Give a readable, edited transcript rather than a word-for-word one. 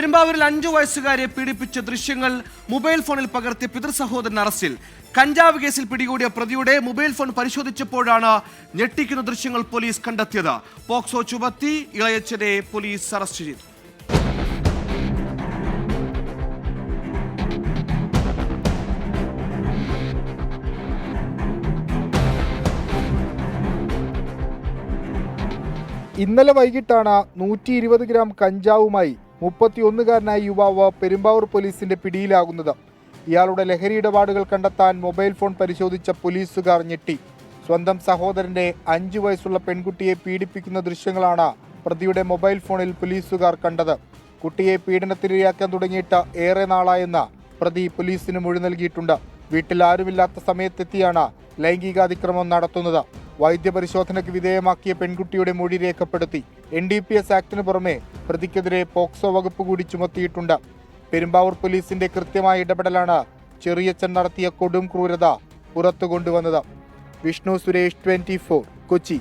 പെരുമ്പാവൂരിൽ 5 വയസ്സുകാരെ പീഡിപ്പിച്ച ദൃശ്യങ്ങൾ മൊബൈൽ ഫോണിൽ പകർത്തിയ പിതൃസഹോദരൻ അറസ്റ്റിൽ. കഞ്ചാവ് കേസിൽ പിടികൂടിയ പ്രതിയുടെ മൊബൈൽ ഫോൺ പരിശോധിച്ചപ്പോഴാണ് ഞെട്ടിക്കുന്ന ദൃശ്യങ്ങൾ പോലീസ് കണ്ടെത്തിയത്. പോക്സോ ചുമത്തി ഇളയച്ചനെ പോലീസ് അറസ്റ്റ് ചെയ്തു. ഇന്നലെ വൈകിട്ടാണ് 120 ഗ്രാം കഞ്ചാവുമായി 31-കാരനായ യുവാവ് പെരുമ്പാവൂർ പോലീസിന്റെ പിടിയിലാകുന്നത്. ഇയാളുടെ ലഹരി ഇടപാടുകൾ കണ്ടെത്താൻ മൊബൈൽ ഫോൺ പരിശോധിച്ച പോലീസുകാർ ഞെട്ടി. സ്വന്തം സഹോദരന്റെ 5 വയസ്സുള്ള പെൺകുട്ടിയെ പീഡിപ്പിക്കുന്ന ദൃശ്യങ്ങളാണ് പ്രതിയുടെ മൊബൈൽ ഫോണിൽ പോലീസുകാർ കണ്ടത്. കുട്ടിയെ പീഡനത്തിനിരയാക്കാൻ തുടങ്ങിയിട്ട് ഏറെ നാളായെന്ന് പ്രതി പോലീസിന് മൊഴി നൽകിയിട്ടുണ്ട്. വീട്ടിൽ ആരുമില്ലാത്ത സമയത്തെത്തിയാണ് ലൈംഗികാതിക്രമം നടത്തുന്നത്. വൈദ്യപരിശോധനയ്ക്ക് വിധേയമാക്കിയ പെൺകുട്ടിയുടെ മൊഴി രേഖപ്പെടുത്തി. NDPS ആക്ടിന് പുറമെ പ്രതിക്കെതിരെ പോക്സോ വകുപ്പ് കൂടി ചുമത്തിയിട്ടുണ്ട്. പെരുമ്പാവൂർ പോലീസിന്റെ കൃത്യമായ ഇടപെടലാണ് ചെറിയച്ഛൻ നടത്തിയ കൊടും ക്രൂരത പുറത്തു കൊണ്ടുവന്നത്. വിഷ്ണു സുരേഷ്, 24, കൊച്ചി.